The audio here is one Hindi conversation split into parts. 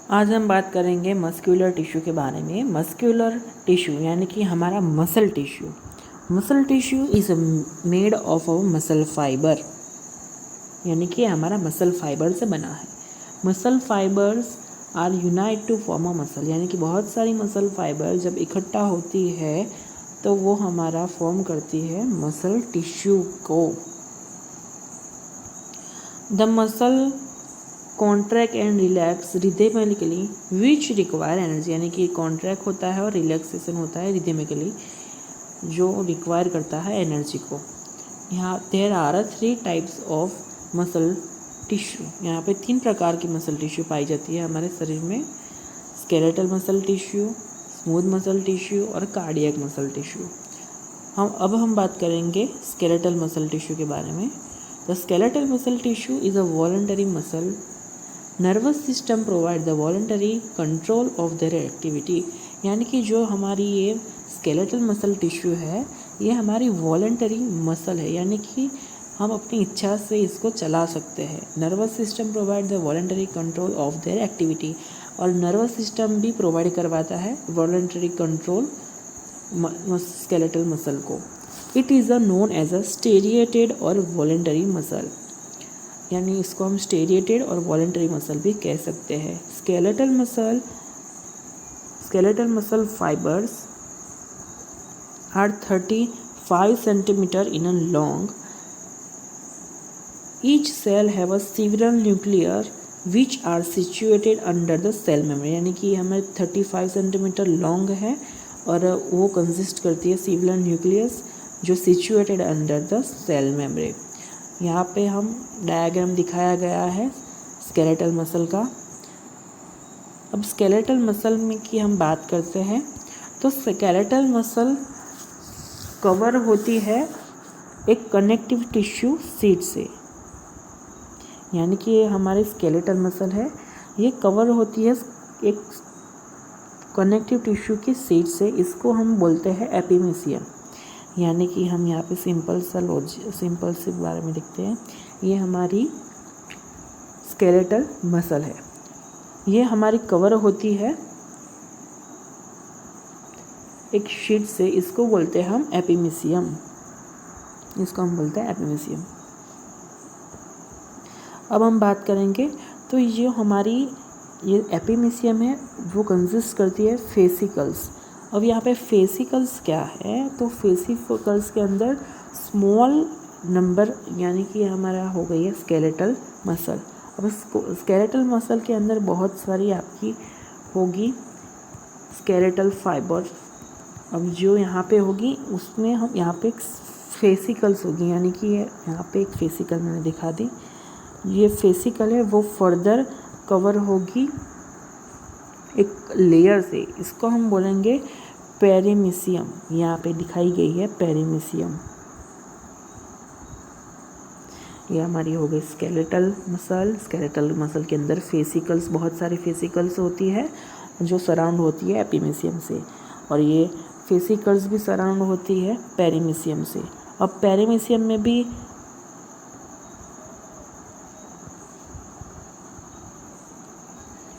आज हम बात करेंगे मस्कुलर टिश्यू के बारे में। मस्कुलर टिश्यू यानी कि हमारा muscle tissue. Muscle tissue is made of a muscle fibre, यानी कि हमारा मसल फाइबर से बना है। Muscle fibres are unite to form a muscle, यानी कि बहुत सारी मसल फाइबर जब इकट्ठा होती है तो वो हमारा फॉर्म करती है मसल टिश्यू को। The muscle contract and relax rhythmically which require energy, यानी कि कॉन्ट्रैक्ट होता है और रिलैक्सेशन होता है रिदमिकली, जो रिक्वायर करता है एनर्जी को। यहाँ there are 3 types of muscle tissue. यहाँ पे 3 प्रकार की मसल टिश्यू पाई जाती है हमारे शरीर में। Skeletal muscle tissue, smooth muscle tissue और कार्डियक मसल टिश्यू। हम बात करेंगे स्केलेटल मसल टिश्यू के बारे में। The skeletal muscle tissue is a voluntary muscle nervous system provide the voluntary control of their activity, यानी कि जो हमारी ये स्केलेटल मसल टिश्यू है ये हमारी वॉलंटरी मसल है, यानी कि हम अपनी इच्छा से इसको चला सकते हैं। Nervous system provide the voluntary control of their activity, और नर्वस सिस्टम भी प्रोवाइड करवाता है वॉलंटरी कंट्रोल स्केलेटल मसल को। It is a known as a striated और वॉलंटरी मसल, यानी इसको हम स्टेरिएटेड और वॉलंटरी मसल भी कह सकते हैं। Skeletal muscle fibres are 35 centimetre in a long. Each cell have a several nuclear which are situated under the cell membrane, यानी कि हमें 35 सेंटीमीटर लॉन्ग है और वो कंसिस्ट करती है सिविलर न्यूक्लियस जो situated under the cell membrane. यहाँ पे हम डायग्राम दिखाया गया है स्केलेटल मसल का। अब स्केलेटल मसल में की हम बात करते हैं तो स्केलेटल मसल कवर होती है एक कनेक्टिव टिश्यू शीट से, यानी कि ये हमारे स्केलेटल मसल है ये कवर होती है एक कनेक्टिव टिश्यू की शीट से। इसको हम बोलते हैं एपिमीशियम, यानी कि हम यहाँ पे सिंपल से बारे में देखते हैं। ये हमारी स्केलेटल मसल है, ये हमारी कवर होती है एक शीट से, इसको बोलते हैं हम एपिमीशियम, इसको हम बोलते हैं एपिमीशियम। अब हम बात करेंगे तो ये हमारी ये एपिमीशियम है वो कंसिस्ट करती है फेसिकल्स। अब यहाँ पे फेसिकल्स क्या है, तो फेसिकल्स के अंदर स्मॉल नंबर, यानी कि हमारा हो गई है स्केलेटल मसल। अब स्केलेटल मसल के अंदर बहुत सारी आपकी होगी स्केलेटल फाइबर। अब जो यहाँ पे होगी उसमें हम यहाँ पे फेसिकल्स होगी, यानी कि ये यहाँ पे एक फेसिकल मैंने दिखा दी, ये फेसिकल है वो फर्दर कवर होगी एक लेयर से, इसको हम बोलेंगे पेरिमीशियम। यहाँ पे दिखाई गई है पेरिमीशियम। ये हमारी हो गई स्केलेटल मसल। स्केलेटल मसल के अंदर फेसिकल्स, बहुत सारी फेसिकल्स होती है जो सराउंड होती है एपिमीशियम से, और ये फेसिकल्स भी सराउंड होती है पेरिमीशियम से। अब पेरिमीशियम में भी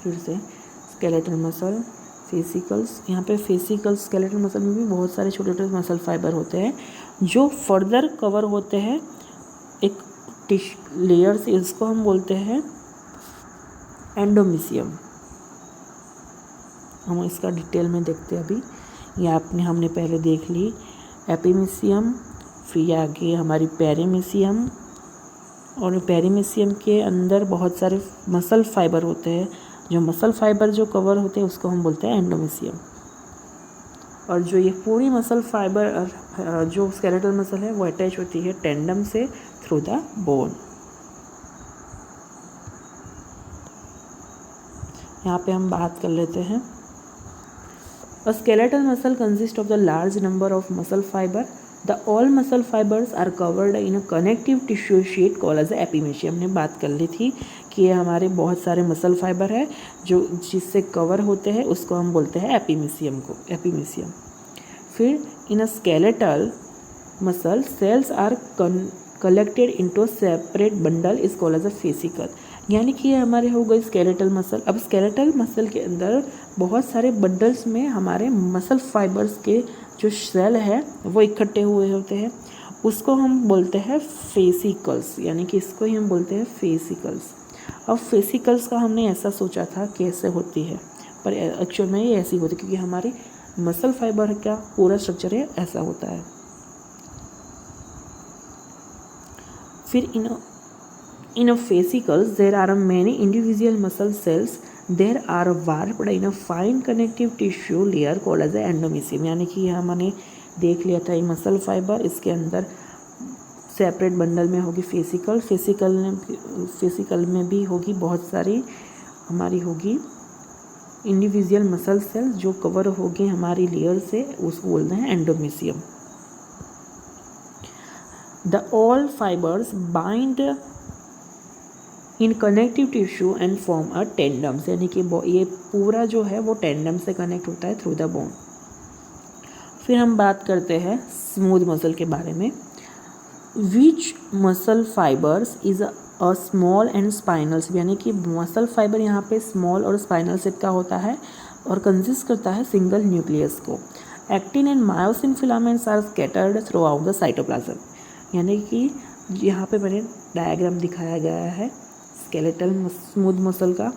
फिर से स्केलेटल मसल, फेसिकल्स, यहाँ पे फेसिकल्स स्केलेटल मसल में भी बहुत सारे छोटे छोटे मसल फाइबर होते हैं जो फर्दर कवर होते हैं एक लेयर से, इसको हम बोलते हैं एंडोमीशियम। हम इसका डिटेल में देखते हैं अभी। ये हमने पहले देख ली एपिमीशियम, फिर आगे हमारी पेरिमीशियम, और पेरिमीशियम के अंदर बहुत सारे मसल फाइबर होते हैं, जो मसल फाइबर जो कवर होते हैं उसको हम बोलते हैं एंडोमीशियम। और जो ये पूरी मसल फाइबर जो स्केलेटल मसल है वो अटैच होती है टेंडम से थ्रू द बोन। यहाँ पे हम बात कर लेते हैं। A skeletal muscle consists of the large number of muscle fiber. The all muscle fibers are covered in a connective tissue sheet called as एपिमीशियम। हमने बात कर ली थी कि ये हमारे बहुत सारे मसल फाइबर है जो जिससे कवर होते हैं, उसको हम बोलते हैं एपिमीशियम को, एपिमीशियम। फिर in a skeletal muscle cells are collected into separate bundle is called as a fascicle, यानी कि ये हमारे हो गए स्केलेटल मसल। अब स्केलेटल मसल के अंदर बहुत सारे बंडल्स में हमारे मसल फाइबर्स के जो सेल है वो इकट्ठे हुए होते हैं, उसको हम बोलते हैं फेसिकल्स, यानी कि इसको ही हम बोलते हैं फेसिकल्स। अब फेसिकल्स का हमने ऐसा सोचा था कैसे होती है, पर एक्चुअल में ये ऐसी होती है क्योंकि हमारी मसल फाइबर का पूरा स्ट्रक्चर है ऐसा होता है। फिर in a fascicles there are many individual muscle cells. There are warped in a fine connective tissue layer called as endomysium, यानी कि यहाँ मैंने देख लिया था ये मसल फाइबर, इसके अंदर सेपरेट बंडल में होगी फेसिकल, फेसिकल में भी होगी बहुत सारी हमारी होगी इंडिविजुअल मसल सेल्स जो कवर होगी हमारी लेयर से, उसको बोलते हैं endomysium. The all fibers bind in connective tissue and form a tendons, यानी कि ये पूरा जो है वो टेंडम से कनेक्ट होता है थ्रू द बोन। फिर हम बात करते हैं स्मूथ मसल के बारे में। Which muscle fibres is a small and spinal, यानी कि मसल फाइबर यहाँ पे स्मॉल और स्पाइनल सेट का होता है और कंसिस्ट करता है सिंगल न्यूक्लियस को। Actin and myosin filaments are scattered throughout the cytoplasm, यानी कि यहाँ पे मैंने डायग्राम दिखाया गया है स्केलेटल स्मूथ मसल का।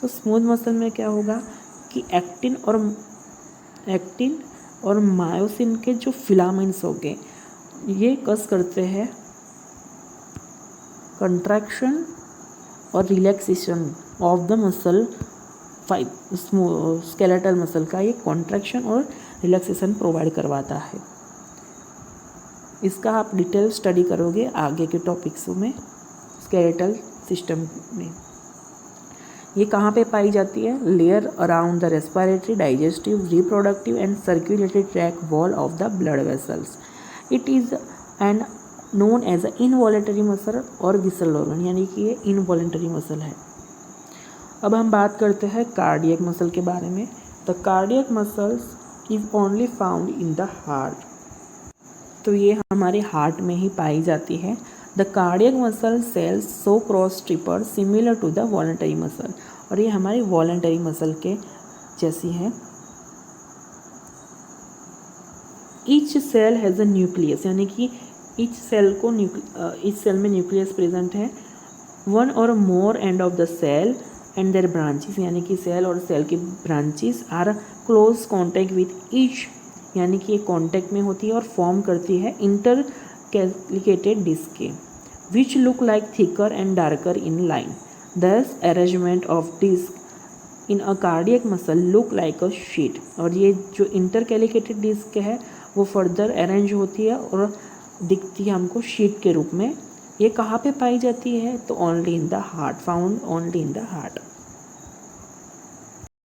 तो स्मूथ मसल में क्या होगा कि एक्टिन और मायोसिन के जो फिलामेंट्स हो गए ये कस करते हैं कंट्रैक्शन और relaxation of the muscle skeletal muscle का, ये कॉन्ट्रैक्शन और रिलैक्सेशन प्रोवाइड करवाता है। इसका आप डिटेल स्टडी करोगे आगे के टॉपिक्स में स्केलेटल सिस्टम में। ये कहाँ पे पाई जाती है? Layer around the respiratory, digestive, reproductive and circulatory tract wall of the blood vessels. It is and known as a involuntary muscle or visceral organ, यानी कि ये इनवॉलेंटरी मसल है। अब हम बात करते हैं कार्डियक मसल के बारे में। The cardiac muscles is only found in the heart, तो ये हमारे हार्ट में ही पाई जाती है। The cardiac muscle cells so cross striped similar to the voluntary muscle, और ये हमारी वॉलंटरी मसल के जैसी है। Each cell has a nucleus, यानी कि ईच सेल में न्यूक्लियस प्रेजेंट है। One or more end of the cell and there branches, यानी कि सेल और सेल की branches are close contact with each, यानी कि ये कॉन्टैक्ट में होती है और फॉर्म करती है इंटर कैलिकेटेड डिस्क के, which look like thicker and darker in line. This arrangement of disc in a cardiac muscle look like a sheet, और ये जो इंटर कैलिकेटेड डिस्क है वो फर्दर अरेंज होती है और दिखती है हमको शीट के रूप में। ये कहाँ पे पाई जाती है? तो only in the heart, found only in the heart.